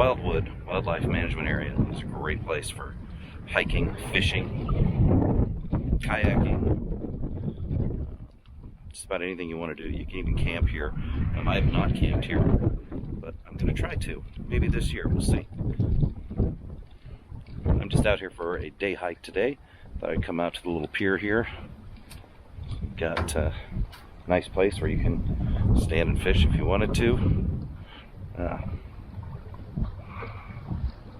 Wildwood Wildlife Management Area. It's a great place for hiking, fishing, kayaking, just about anything you want to do. You can even camp here. I have not camped here, but I'm going to try to. Maybe this year, we'll see. I'm just out here for a day hike today. Thought I'd come out to the little pier here. Got a nice place where you can stand and fish if you wanted to.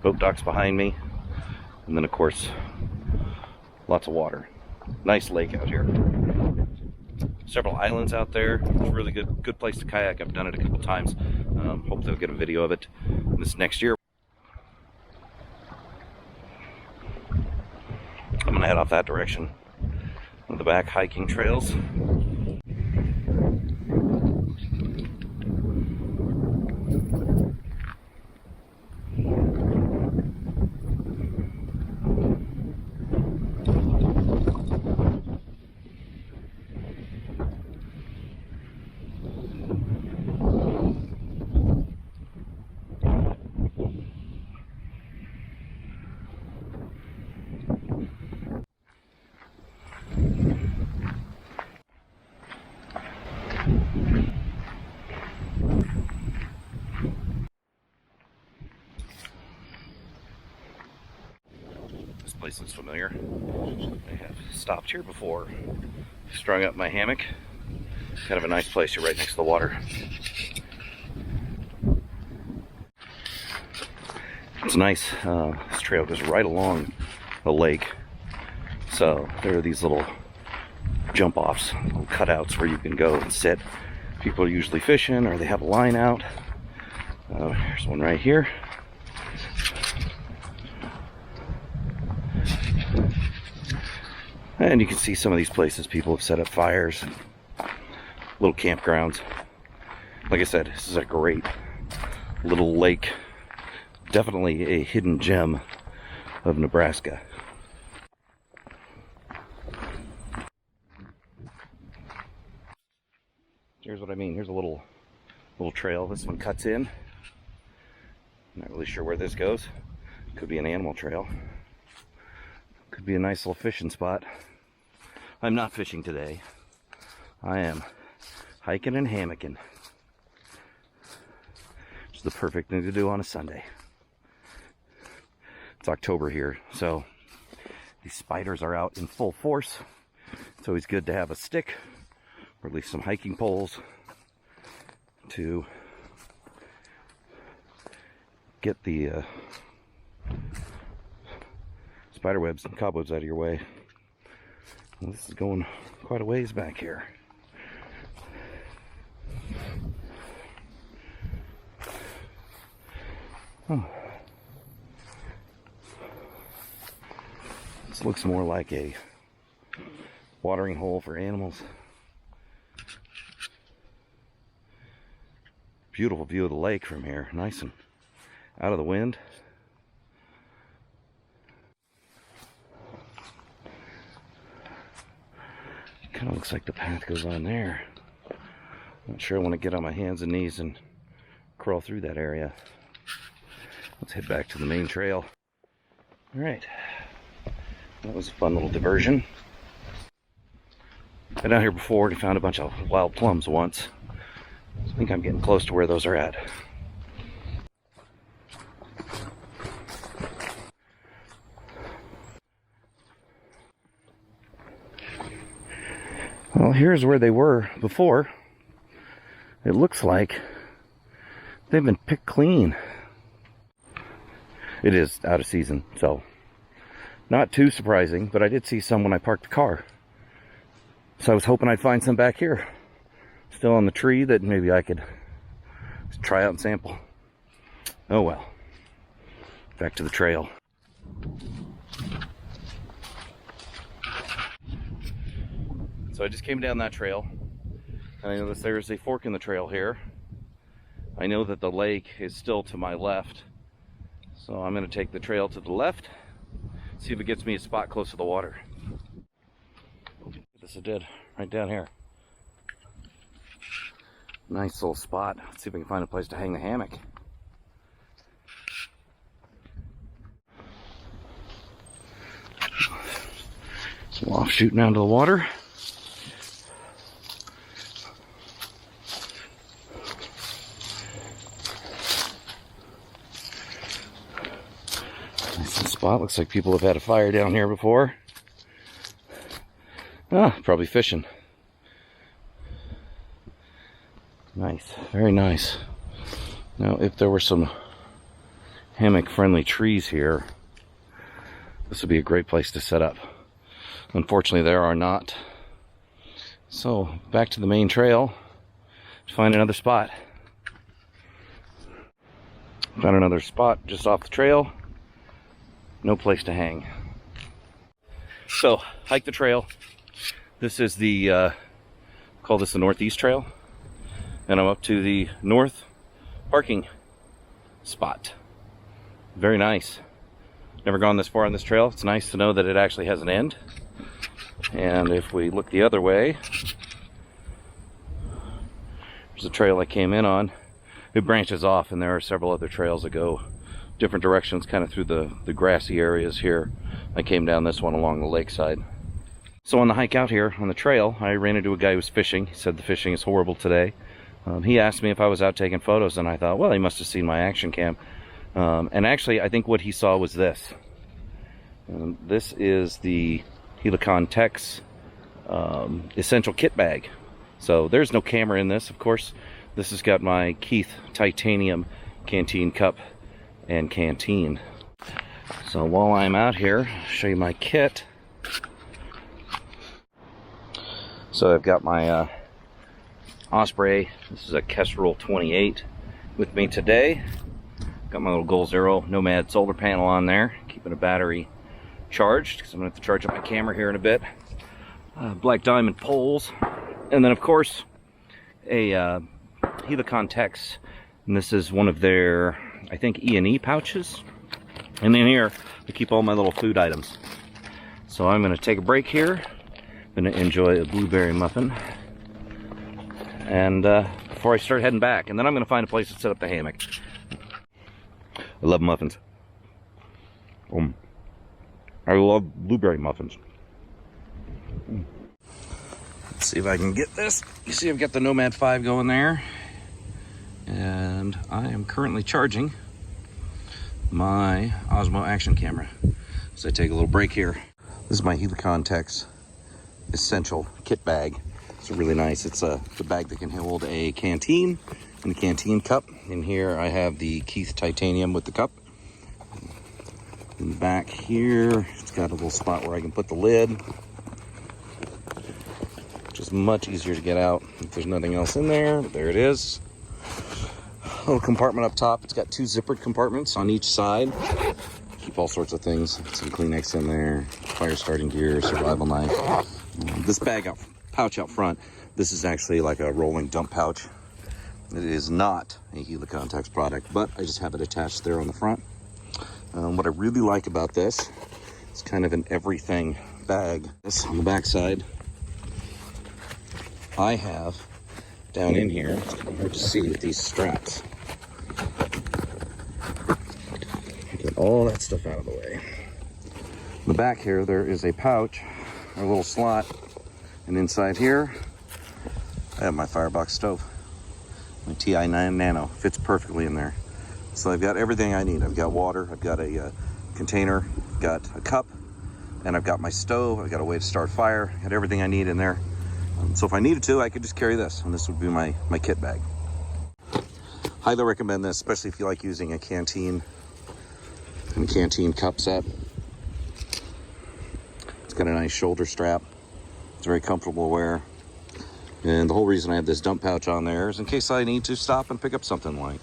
Boat docks behind me, and then of course lots of water. Nice lake out here. Several islands out there. It's a really good place to kayak. I've done it a couple times. Hope they'll get a video of it this next year. I'm gonna head off that direction. On the back hiking trails. This place is familiar. I have stopped here before. Strung up my hammock. Kind of a nice place. You're right next to the water. It's nice. This trail goes right along the lake. So there are these little jump offs, little cutouts where you can go and sit. People are usually fishing or they have a line out. Here's one right here. And you can see some of these places people have set up fires, little campgrounds. Like I said, this is a great little lake. Definitely a hidden gem of Nebraska. Here's what I mean. Here's a little trail. This one cuts in. Not really sure where this goes. Could be an animal trail. Could be a nice little fishing spot. I'm not fishing today. I am hiking and hammocking. It's the perfect thing to do on a Sunday. It's October here, so these spiders are out in full force. It's always good to have a stick, or at least some hiking poles, to get the spider webs and cobwebs out of your way. Well, this is going quite a ways back here. Oh. This looks more like a watering hole for animals. Beautiful view of the lake from here, nice and out of the wind. Kind of looks like the path goes on there. Not sure I want to get on my hands and knees and crawl through that area. Let's head back to the main trail. All right, that was a fun little diversion. Been out here before and found a bunch of wild plums once. I think I'm getting close to where those are at. Well, here's where they were before. It looks like they've been picked clean. It is out of season, so not too surprising, but I did see some when I parked the car. So I was hoping I'd find some back here, still on the tree, that maybe I could try out and sample. Oh well. Back to the trail. So I just came down that trail, and I noticed there's a fork in the trail here. I know that the lake is still to my left, so I'm going to take the trail to the left, see if it gets me a spot close to the water. This it did, right down here. Nice little spot. Let's see if we can find a place to hang the hammock. Off shooting down to the water. Nice spot. Looks like people have had a fire down here before. Ah, probably fishing. Nice, very nice. Now, if there were some hammock-friendly trees here, this would be a great place to set up. Unfortunately, there are not. So, back to the main trail to find another spot. Found another spot just off the trail. No place to hang. So, hike the trail. This is the, call this the Northeast Trail. And I'm up to the north parking spot. Very nice. Never gone this far on this trail. It's nice to know that it actually has an end. And if we look the other way, there's a trail I came in on. It branches off, and there are several other trails that go different directions, kind of through the grassy areas here. I came down this one along the lakeside. So on the hike out here on the trail, I ran into a guy who was fishing. He said the fishing is horrible today. He asked me if I was out taking photos, and I thought, well, he must have seen my action cam. And actually, I think what he saw was this. This is the Helikon-Tex Essential Kitbag. So there's no camera in this, of course. This has got my Keith titanium canteen cup and canteen. So while I'm out here, I'll show you my kit. So I've got my Osprey. This is a Kestrel 28 with me today. Got my little Goal Zero Nomad solar panel on there, keeping a battery charged because I'm going to have to charge up my camera here in a bit. Black diamond poles, and then of course a Helikon-Tex, and this is one of their, I think, E&E pouches. And in here I keep all my little food items. So I'm going to take a break here. I'm going to enjoy a blueberry muffin, and before I start heading back, and then I'm going to find a place to set up the hammock. I love muffins. I love blueberry muffins. Let's see if I can get this. You see I've got the Nomad 5 going there. And I am currently charging my Osmo action camera. So I take a little break here. This is my Helikon-Tex Essential Kitbag. It's really nice. It's a bag that can hold a canteen and a canteen cup. In here I have the Keith titanium with the cup. In the back here, it's got a little spot where I can put the lid, which is much easier to get out if there's nothing else in there. There it is. Little compartment up top. It's got two zippered compartments on each side. Keep all sorts of things. Some Kleenex in there, fire starting gear, survival knife. This pouch out front, this is actually like a rolling dump pouch. It is not a Helikon-Tex product, but I just have it attached there on the front. What I really like about this, it's kind of an everything bag. This on the back side, I have down in here, it's kind of hard to see with these straps. Get all that stuff out of the way. In the back here, there is a pouch, a little slot, and inside here, I have my firebox stove. My TI9 Nano fits perfectly in there. So I've got everything I need. I've got water, I've got a container, I've got a cup, and I've got my stove. I've got a way to start fire. I've got everything I need in there. So if I needed to, I could just carry this, and this would be my kit bag. Highly recommend this, especially if you like using a canteen and a canteen cup set. It's got a nice shoulder strap. It's very comfortable to wear. And the whole reason I have this dump pouch on there is in case I need to stop and pick up something like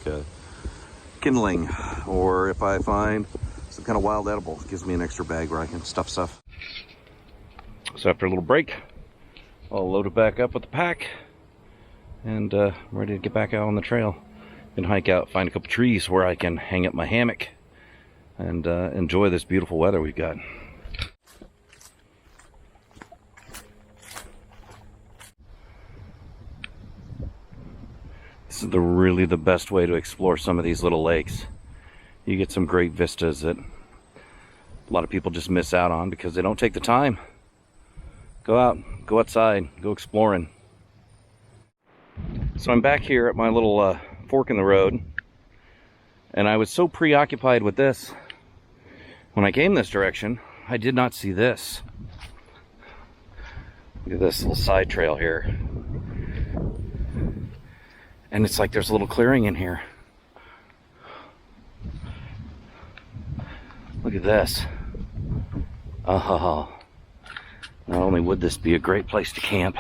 kindling, or if I find some kind of wild edible, it gives me an extra bag where I can stuff stuff. So after a little break, I'll load it back up with the pack and ready to get back out on the trail and hike out, find a couple trees where I can hang up my hammock and enjoy this beautiful weather we've got. This is really the best way to explore some of these little lakes. You get some great vistas that a lot of people just miss out on because they don't take the time. Go out, go outside, go exploring. So I'm back here at my little fork in the road, and I was so preoccupied with this when I came this direction, I did not see this. Look at this little side trail here. And it's like there's a little clearing in here. Look at this. Oh, not only would this be a great place to camp,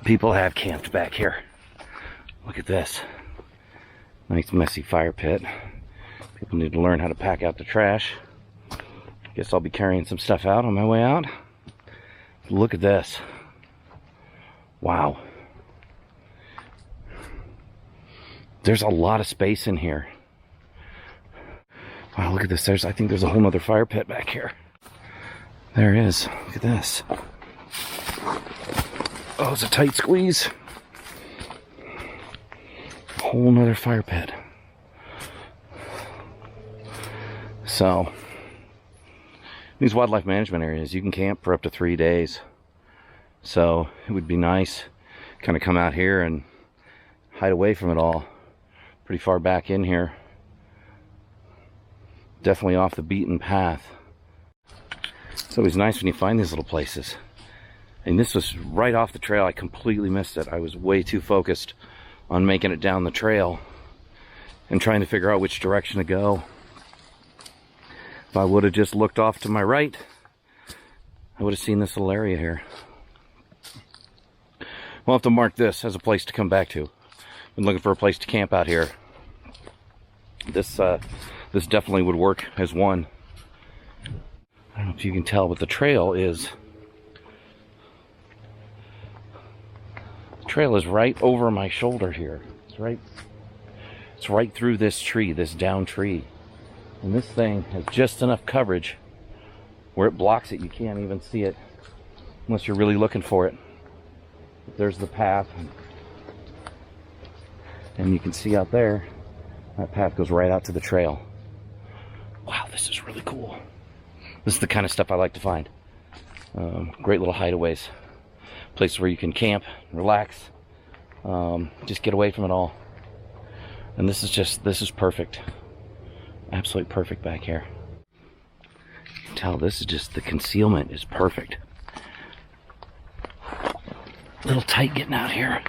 people have camped back here. Look at this. Nice messy fire pit. People need to learn how to pack out the trash. Guess I'll be carrying some stuff out on my way out. Look at this. Wow. There's a lot of space in here. Wow, look at this. I think there's a whole nother fire pit back here. There is. Look at this. Oh, it's a tight squeeze. Whole nother fire pit. So, these wildlife management areas, you can camp for up to 3 days. So, it would be nice kind of come out here and hide away from it all. Pretty far back in here. Definitely off the beaten path. It's always nice when you find these little places. And this was right off the trail. I completely missed it. I was way too focused on making it down the trail and trying to figure out which direction to go. If I would have just looked off to my right, I would have seen this little area here. We'll have to mark this as a place to come back to. Been looking for a place to camp out here. This definitely would work as one. I don't know if you can tell, but the trail is right over my shoulder here. It's right through this tree, this down tree. And this thing has just enough coverage where it blocks it. You can't even see it unless you're really looking for it. But there's the path. And you can see out there, that path goes right out to the trail. Wow, this is really cool. This is the kind of stuff I like to find. Great little hideaways. Places where you can camp, relax, just get away from it all. And this is perfect. Absolutely perfect back here. You can tell this is just, the concealment is perfect. A little tight getting out here.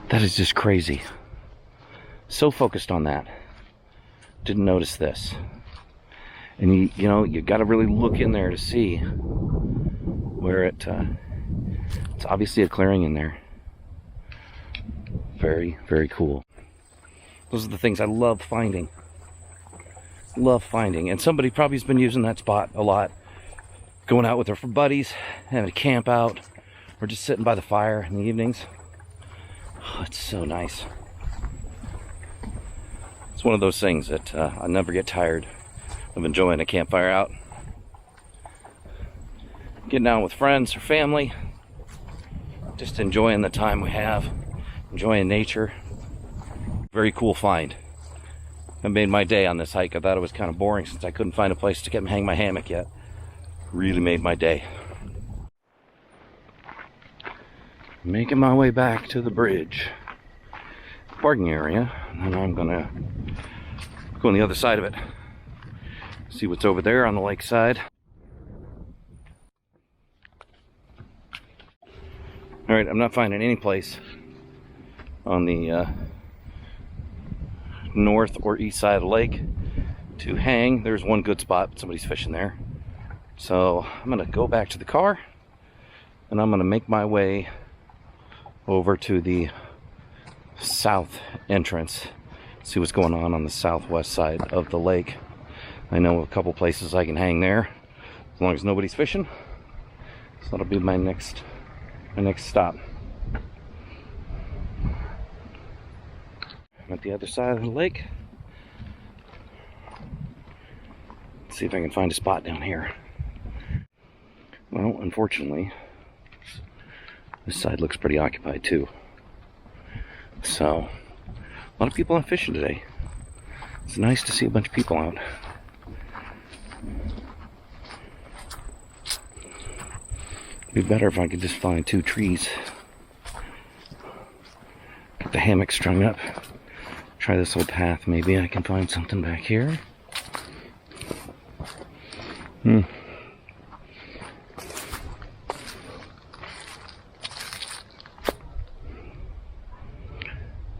That is just crazy. So focused on that. Didn't notice this. And you know, you got to really look in there to see where it's obviously a clearing in there. Very, very cool. Those are the things I love finding. Love finding. And somebody probably has been using that spot a lot. Going out with their buddies, having a camp out, or just sitting by the fire in the evenings. Oh, it's so nice. It's one of those things that I never get tired of enjoying a campfire out. Getting out with friends or family. Just enjoying the time we have. Enjoying nature. Very cool find. I made my day on this hike. I thought it was kind of boring since I couldn't find a place to hang my hammock yet. Really made my day. Making my way back to the bridge parking area, and then I'm gonna go on the other side of it, see what's over there on the lake side. All right, I'm not finding any place on the north or east side of the lake to hang. There's one good spot, but somebody's fishing there. So I'm gonna go back to the car and I'm gonna make my way over to the south entrance, see what's going on the southwest side of the lake. I know a couple places I can hang there as long as nobody's fishing. So that'll be my next stop. I'm at the other side of the lake. Let's see if I can find a spot down here. Well, unfortunately, This side looks pretty occupied too. So, a lot of people out fishing today. It's nice to see a bunch of people out. It'd be better if I could just find 2 trees. Get the hammock strung up. Try this old path. Maybe I can find something back here.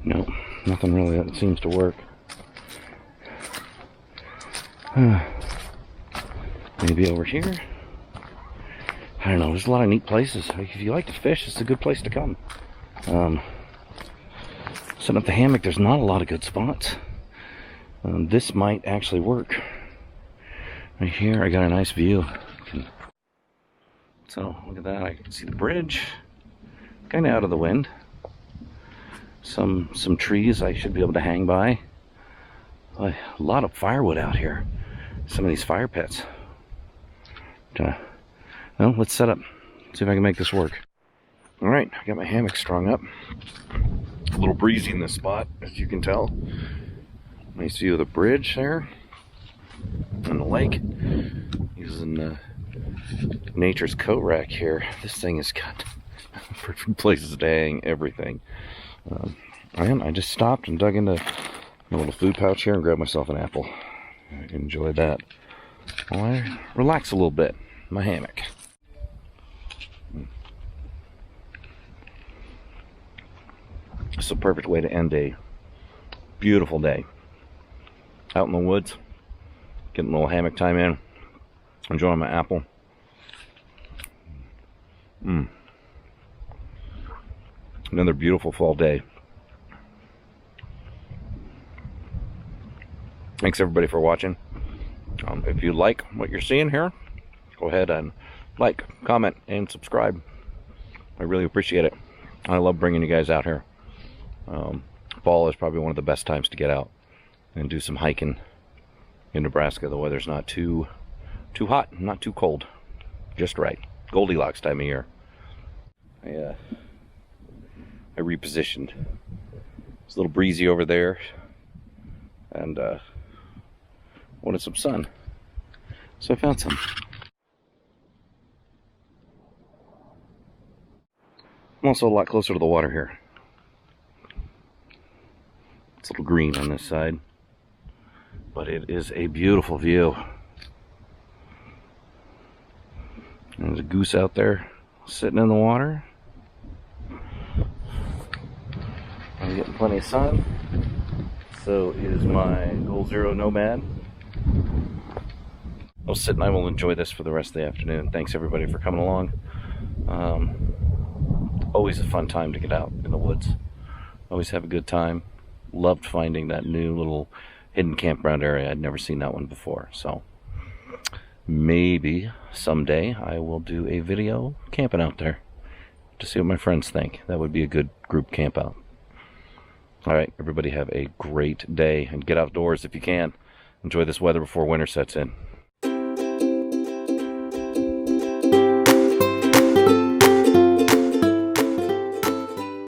No, nothing really that seems to work. Maybe over here. I don't know, there's a lot of neat places. If you like to fish, it's a good place to come. Setting up the hammock, there's not a lot of good spots. This might actually work. Right here, I got a nice view. So, look at that, I can see the bridge. Kind of out of the wind. Some trees I should be able to hang by. A lot of firewood out here. Some of these fire pits. Well, let's set up. See if I can make this work. Alright, I got my hammock strung up. A little breezy in this spot, as you can tell. Nice view of the bridge there. And the lake. Using nature's coat rack here. This thing has got perfect places to hang everything. And I just stopped and dug into my little food pouch here and grabbed myself an apple. I can enjoy that while I relax a little bit in my hammock. It's a perfect way to end a beautiful day. Out in the woods, getting a little hammock time in, enjoying my apple. Another beautiful fall day. Thanks everybody for watching. If you like what you're seeing here, go ahead and like, comment, and subscribe. I really appreciate it. I love bringing you guys out here. Fall is probably one of the best times to get out and do some hiking in Nebraska. The weather's not too hot, not too cold, just right. Goldilocks time of year. I repositioned. It's a little breezy over there, and wanted some sun, so I found some. I'm also a lot closer to the water here. It's a little green on this side, but it is a beautiful view. There's a goose out there sitting in the water. I'm getting plenty of sun. So is my Goal Zero Nomad. I'll sit and I will enjoy this for the rest of the afternoon. Thanks everybody for coming along. Always a fun time to get out in the woods. Always have a good time. Loved finding that new little hidden campground area. I'd never seen that one before. So maybe someday I will do a video camping out there to see what my friends think. That would be a good group camp out. Alright, everybody have a great day and get outdoors if you can. Enjoy this weather before winter sets in.